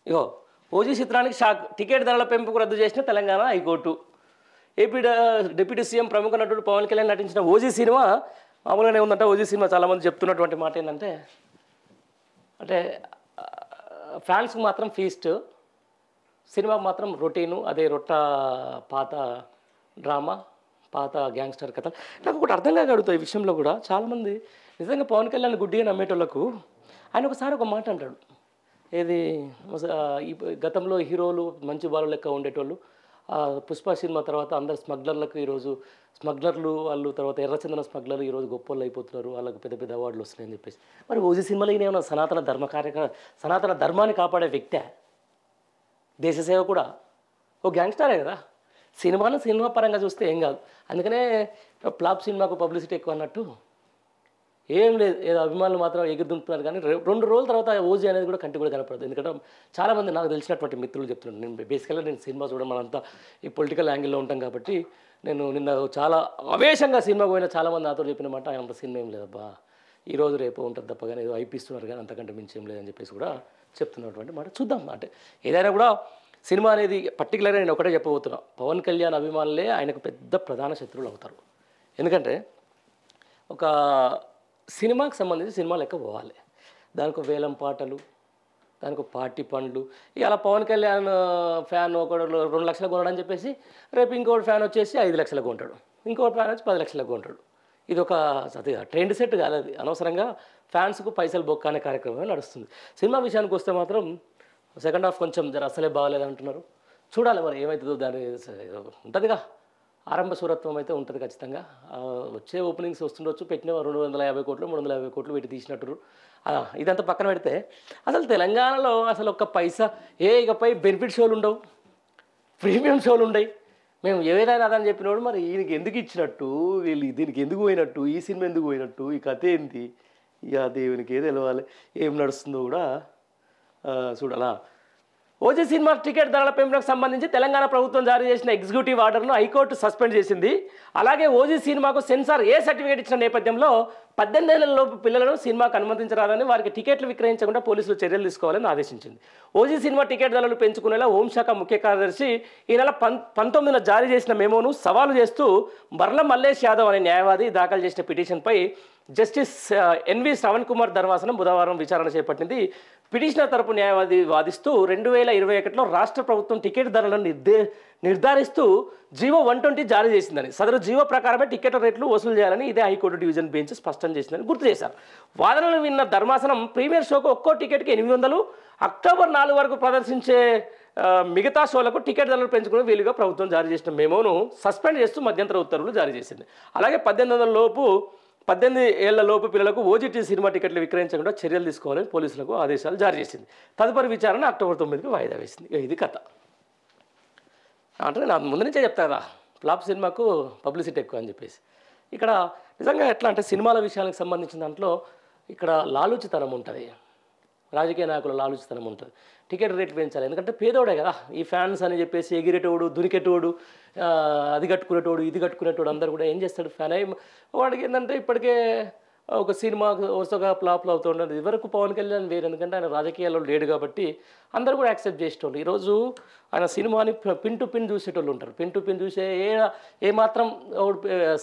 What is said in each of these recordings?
ఇగో OG చిత్రానికి shock, ticket ధరల పెంపుకు రద్దు చేసిన Telangana high court. AP deputy CM ప్రముఖ నటుడు పవన్ కళ్యాణ్ నటించిన ఓజీ సినిమా మామూలుగానే ఉందంటే, ఓజీ సినిమా చాలామంది చెప్తున్నటువంటి మాట ఏంటంటే, అంటే ఫ్యాన్స్కి మాత్రం ఫీస్ట్, సినిమాకి మాత్రం రొటీను, అదే పాత డ్రామా, పాత గ్యాంగ్స్టర్ కథ. నాకు ఒకటి అర్థం కాక అడుగుతాయి ఈ విషయంలో కూడా చాలామంది. నిజంగా పవన్ కళ్యాణ్ గుడ్డిగా నమ్మేటోళ్ళకు ఆయన ఒకసారి ఒక మాట అంటాడు, ఏది ఈ గతంలో హీరోలు మంచి బాలు లెక్క ఉండేటోళ్ళు, పుష్ప సినిమా తర్వాత అందరు స్మగ్లర్లకు ఈరోజు స్మగ్లర్లు వాళ్ళు, తర్వాత ఎర్రచందన స్మగ్లర్లు ఈరోజు గొప్పలు అయిపోతున్నారు, వాళ్ళకు పెద్ద పెద్ద అవార్డులు వస్తున్నాయని చెప్పేసి. మరి ఓజీ సినిమాలో ఏమైనా సనాతన ధర్మాన్ని కాపాడే వ్యక్తే, దేశ సేవ కూడా, ఓ గ్యాంగ్స్టరే కదా. సినిమా పరంగా చూస్తే ఏం కాదు, అందుకనే ఫ్లాప్ సినిమాకు పబ్లిసిటీ ఎక్కువ అన్నట్టు ఏం లేదు. ఏదో అభిమానులు మాత్రం ఎగురుతుంటున్నారు, కానీ 2 రోజుల తర్వాత ఓజీ అనేది కూడా కంటి కూడా కనపడదు. ఎందుకంటే చాలామంది నాకు తెలిసినటువంటి మిత్రులు చెప్తున్నాను, నేను బేసికల్గా నేను సినిమా చూడడం మనంతా ఈ పొలిటికల్ యాంగిల్లో ఉంటాం కాబట్టి, నేను నిన్న చాలా ఆవేశంగా సినిమాకు పోయిన చాలామంది నాతో చెప్పిన మాట, అంత సినిమా ఏం లేదబ్బా, ఈరోజు రేపు ఉంటుంది తప్ప, కానీ ఏదో అయిపిస్తున్నారు కానీ అంతకంటే మించి ఏం లేదని చెప్పేసి కూడా చెప్తున్నటువంటి మాట. చూద్దాం. అంటే ఏదైనా కూడా సినిమా అనేది పర్టికులర్గా నేను ఒకటే చెప్పబోతున్నా, పవన్ కళ్యాణ్ అభిమానులే ఆయనకు పెద్ద ప్రధాన శత్రువులు అవుతారు. ఎందుకంటే ఒక సినిమాకి సంబంధించి సినిమా లెక్క పోవాలి, దానికి వేలం పాటలు, దానికి పార్టీ పండ్లు. ఇలా పవన్ కళ్యాణ్ ఫ్యాన్ ఒకడు 2 లక్షలకు కొనడని చెప్పేసి, రేపు ఇంకోటి ఫ్యాన్ వచ్చేసి 5 లక్షలకు కొంటాడు, ఇంకోటి ఫ్యాన్ వచ్చి 10 లక్షలకు కొంటాడు. ఇది ఒక ట్రెండ్ సెట్ కాదు, అది అనవసరంగా ఫ్యాన్స్కు పైసలు బొక్క అనే కార్యక్రమం నడుస్తుంది. సినిమా విషయానికి వస్తే మాత్రం సెకండ్ హాఫ్ కొంచెం అసలే బాగాలేదు అంటున్నారు. చూడాలి మరి ఏమవుతుందో, దాని ఉంటుందిగా, ఆరంభ సూరత్వం అయితే ఉంటుంది ఖచ్చితంగా. వచ్చే ఓపెనింగ్స్ వస్తుండొచ్చు, పెట్టిన 250 కోట్లు 350 కోట్లు పెట్టి తీసినట్టు. ఇదంతా పక్కన పెడితే అసలు తెలంగాణలో అసలు ఒక్క పైసా ఇకపై బెనిఫిట్ షోలు ఉండవు, ప్రీమియం షోలు ఉండవు. మేము ఏదైనా అదని చెప్పినప్పుడు మరి ఈయనకి ఎందుకు ఇచ్చినట్టు, వీళ్ళు దీనికి ఎందుకు పోయినట్టు, ఈ సినిమా ఎందుకు పోయినట్టు, ఈ కథ ఏంటి, ఇక దేవునికి ఏది తెలవాలి, ఏం నడుస్తుందో కూడా చూడాలా. ఓజీ సినిమా టికెట్ ధరల పెంపునకు సంబంధించి తెలంగాణ ప్రభుత్వం జారీ చేసిన ఎగ్జిక్యూటివ్ ఆర్డర్ను హైకోర్టు సస్పెండ్ చేసింది. అలాగే ఓజీ సినిమాకు సెన్సార్ సర్టిఫికేట్ ఇచ్చిన నేపథ్యంలో 18 ఏళ్లలోపు పిల్లలను సినిమాకు అనుమతించరాదని, వారికి టికెట్లు విక్రయించకుండా పోలీసులు చర్యలు తీసుకోవాలని ఆదేశించింది. ఓజీ సినిమా టికెట్ ధరలు పెంచుకునేలా హోంశాఖ ముఖ్య కార్యదర్శి ఈ నెల 19న జారీ చేసిన మెమోను సవాలు చేస్తూ బర్ల మల్లేష్ యాదవ్ అనే న్యాయవాది దాఖలు చేసిన పిటిషన్పై జస్టిస్ ఎన్వి శ్రవణ్ కుమార్ ధర్మాసనం బుధవారం విచారణ చేపట్టింది. పిటిషనర్ తరపు న్యాయవాది వాదిస్తూ 2021లో రాష్ట్ర ప్రభుత్వం టికెట్ ధరలను నిర్ధారిస్తూ జీవో 120 జారీ చేసిందని, సదరు జీవో ప్రకారమే టికెట్ రేట్లు వసూలు చేయాలని ఇదే హైకోర్టు డివిజన్ బెంచ్ స్పష్టం చేసిందని గుర్తు చేశారు. వాదనలు విన్న ధర్మాసనం ప్రీమియర్ షోకు ఒక్కో టికెట్కి 800, అక్టోబర్ 4 వరకు ప్రదర్శించే మిగతా షోలకు టికెట్ ధరలు పెంచుకునే వీలుగా ప్రభుత్వం జారీ చేసిన మెమోను సస్పెండ్ చేస్తూ మధ్యంతర ఉత్తర్వులు జారీ చేసింది. అలాగే 18 ఏళ్ల లోపు పిల్లలకు ఓజీటీ సినిమా టికెట్లు విక్రయించకుండా చర్యలు తీసుకోవాలని పోలీసులకు ఆదేశాలు జారీ చేసింది. తదుపరి విచారణ అక్టోబర్ 9కి వాయిదా వేసింది. ఇది కథ. అంటే నా ముందు నుంచే చెప్తా కదా, ఫ్లాప్ సినిమాకు పబ్లిసిటీ ఎక్కువ అని చెప్పేసి. ఇక్కడ నిజంగా ఎట్లా అంటే సినిమాల విషయానికి సంబంధించిన దాంట్లో ఇక్కడ లాలూచితనం ఉంటుంది, రాజకీయ నాయకుల లాలూచితనం ఉంటుంది. టికెట్ రేట్ పెంచాలి, ఎందుకంటే పేదోడే కదా, ఈ ఫ్యాన్స్ అని చెప్పేసి ఎగిరేటోడు, దురికేటోడు, అది కట్టుకునేటోడు, ఇది కట్టుకునేటోడు అందరు కూడా ఏం చేస్తాడు, ఫ్యాన్ అయ్యి వాడికి ఏంటంటే ఇప్పటికే ఒక సినిమా వరుసగా ఫ్లాప్లు అవుతూ ఉండదు. ఇదివరకు పవన్ కళ్యాణ్ వేరు, ఎందుకంటే ఆయన రాజకీయాల్లో లేడు కాబట్టి అందరూ కూడా యాక్సెప్ట్ చేసేటోళ్ళు. ఈరోజు ఆయన సినిమాని పిన్ టు పిన్ చూసేటోళ్ళు ఉంటారు. పిన్ టు పిన్ చూసే ఏమాత్రం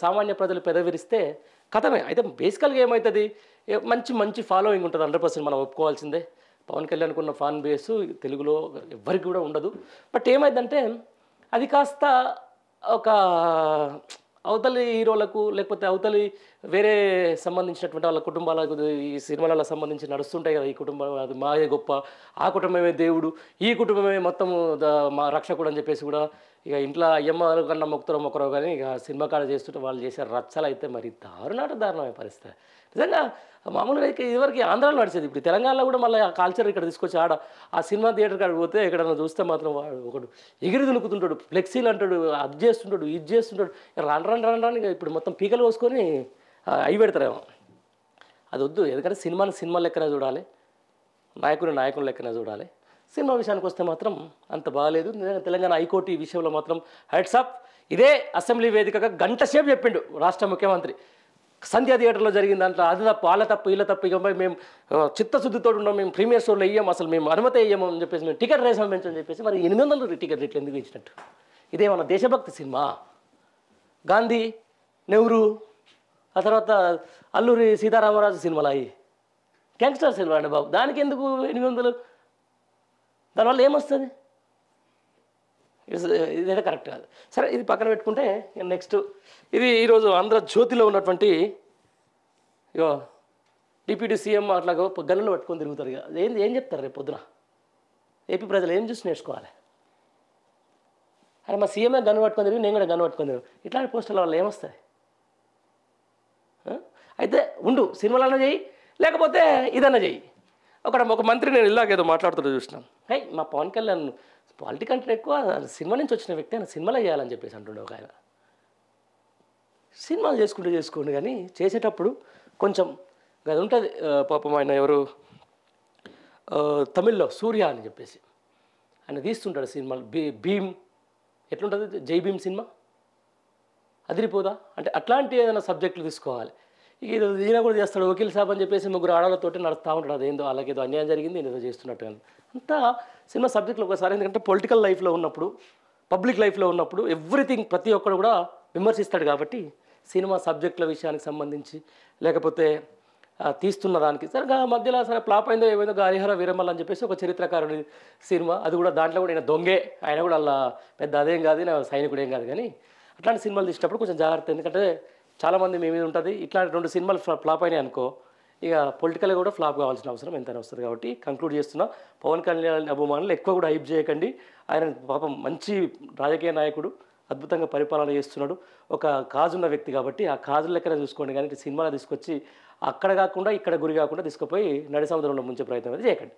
సామాన్య ప్రజలు పెదవిరిస్తే కథమే. అయితే బేసికల్గా ఏమవుతుంది, మంచి ఫాలోయింగ్ ఉంటుంది, 100% మనం ఒప్పుకోవాల్సిందే. పవన్ కళ్యాణ్కి ఉన్న ఫ్యాన్ బేసు తెలుగులో ఎవ్వరికి కూడా ఉండదు. బట్ ఏమైందంటే అది కాస్త ఒక అవతలి హీరోలకు, లేకపోతే అవతలి వేరే సంబంధించినటువంటి వాళ్ళ కుటుంబాలకు ఈ సినిమాలకు సంబంధించి నడుస్తుంటాయి కదా, ఈ కుటుంబం అది మాయే గొప్ప, ఆ కుటుంబమే దేవుడు, ఈ కుటుంబమే మొత్తం మా రక్షకుడు అని చెప్పేసి కూడా ఇక ఇంట్లో అయ్యమ్మ కన్నా మొక్కరో కానీ ఇక సినిమా కాడ చేస్తుంటే వాళ్ళు చేసే రచ్చలు అయితే మరి దారుణమైన పరిస్థితి. నిజంగా మామూలుగా ఇదివరకు ఆంధ్రాలో నడిచేది, ఇప్పుడు తెలంగాణలో కూడా మళ్ళీ ఆ కల్చర్ ఇక్కడ తీసుకొచ్చి ఆ సినిమా థియేటర్ కాడికి పోతే ఎక్కడన్నా చూస్తే మాత్రం వాడు ఒకడు ఎగిరి దునుకుతుంటాడు, ఫ్లెక్సీలు అంటాడు, అది చేస్తుంటాడు, ఇది చేస్తుంటాడు, రాను ఇప్పుడు మొత్తం పీకలు కోసుకొని అవి పెడతారేమో. అది వద్దు, ఎందుకంటే సినిమా లెక్కనే చూడాలి, నాయకుని లెక్కనే చూడాలి. సినిమా విషయానికి వస్తే మాత్రం అంత బాగాలేదు. తెలంగాణ హైకోర్టు ఈ విషయంలో మాత్రం హెడ్స్ అప్. ఇదే అసెంబ్లీ వేదికగా గంట సేపు చెప్పిండు రాష్ట్ర ముఖ్యమంత్రి, సంధ్యా థియేటర్లో జరిగిన దాంట్లో అది తప్పు వాళ్ళ తప్పు వీళ్ళ తప్పు ఇక మేము చిత్తశుద్ధితో ఉన్నాం, మేము ప్రీమియర్ షోలో వేయం, అసలు మేము అనుమతి వేయము అని చెప్పేసి మేము టికెట్ రేస్ పెంచని చెప్పేసి మరి 800 టికెట్ రేట్లు ఎందుకు ఇచ్చినట్టు? ఇదేమన్నా దేశభక్తి సినిమా? గాంధీ, నెహ్రూ, ఆ తర్వాత అల్లూరి సీతారామరాజు సినిమాలు అవి గ్యాంగ్స్టర్ సినిమా అండి బాబు, దానికి ఎందుకు 800? దానివల్ల ఏమొస్తుంది? ఇదైతే కరెక్ట్ కాదు. సరే, ఇది పక్కన పెట్టుకుంటే నెక్స్ట్ ఇది ఈరోజు ఆంధ్రజ్యోతిలో ఉన్నటువంటి ఇగో డిప్యూటీ సీఎం అట్లా గన్నులు పట్టుకొని తిరుగుతారు. ఇక ఏం చెప్తారు రేపు పొద్దున? ఏపీ ప్రజలు ఏం చూసి నేర్చుకోవాలి? అరే మా సీఎంఏ గన్ను పట్టుకొని తిరిగి, నేను కూడా గన్ను పట్టుకొని తిరిగి, ఇట్లాంటి పోస్టర్ల వల్ల ఏమొస్తుంది? అయితే ఉండు, సినిమాలన్నా చేయి, లేకపోతే ఇదన్నా చెయ్యి. ఒక మంత్రి నేను ఇలాగేదో మాట్లాడుతూ చూసినాను, హై మా పవన్ కళ్యాణ్ పాలిటిక్ అంటే ఎక్కువ సినిమా నుంచి వచ్చిన వ్యక్తి ఆయన సినిమాలో చేయాలని చెప్పేసి అంటుండే ఒక ఆయన. సినిమాలు చేసుకోండి, కానీ చేసేటప్పుడు కొంచెం అది ఉంటుంది. పాపం ఆయన ఎవరు తమిళ్లో సూర్య అని చెప్పేసి ఆయన తీస్తుంటాడు సినిమాలు. భీమ్ ఎట్లుంటుంది, జై భీమ్ సినిమా అదిరిపోదా అంటే అట్లాంటి ఏదైనా సబ్జెక్టులు తీసుకోవాలి. ఈయన కూడా చేస్తాడు, వకీల్ సాబ్ అని చెప్పేసి 3 ఆడవాళ్ళతోటి నడుస్తూ ఉంటాడు. అదేందో వాళ్ళకేదో అన్యాయం జరిగింది, ఏదో చేస్తున్నట్టు కానీ అంతా సినిమా సబ్జెక్టులు ఒకసారి. ఎందుకంటే పొలిటికల్ లైఫ్లో ఉన్నప్పుడు, పబ్లిక్ లైఫ్లో ఉన్నప్పుడు ఎవ్రీథింగ్ ప్రతి ఒక్కరు కూడా విమర్శిస్తాడు. కాబట్టి సినిమా సబ్జెక్టుల విషయానికి సంబంధించి లేకపోతే తీస్తున్న దానికి సరే మధ్యలో సరే ఫ్లాప్ అయిందో ఏమైందో హరిహర వీరమల్ అని చెప్పేసి ఒక చరిత్రకారుడి సినిమా, అది కూడా దాంట్లో కూడా ఈయన దొంగే, ఆయన కూడా అలా పెద్ద అదేం కాదు, సైనికుడు ఏం కాదు. కానీ అట్లాంటి సినిమాలు తీసినప్పుడు కొంచెం జాగ్రత్త. ఎందుకంటే చాలామంది మీ మీద ఉంటుంది. ఇట్లాంటి 2 సినిమాలు ఫ్లాప్ అయినాయి అనుకో, ఇక పొలిటికల్గా కూడా ఫ్లాప్ కావాల్సిన అవసరం ఎంతైనా వస్తుంది. కాబట్టి కంక్లూడ్ చేస్తున్నా, పవన్ కళ్యాణ్ అభిమానులు ఎక్కువ కూడా హైప్ చేయకండి. ఆయన పాపం మంచి రాజకీయ నాయకుడు, అద్భుతంగా పరిపాలన చేస్తున్నాడు, ఒక కాజున్న వ్యక్తి. కాబట్టి ఆ కాజుల లెక్కన చూసుకోండి, కానీ సినిమాలో తీసుకొచ్చి అక్కడ కాకుండా ఇక్కడ గురి కాకుండా తీసుకుపోయి నడి సముద్రంలో ముంచే ప్రయత్నం అయితే చేయకండి.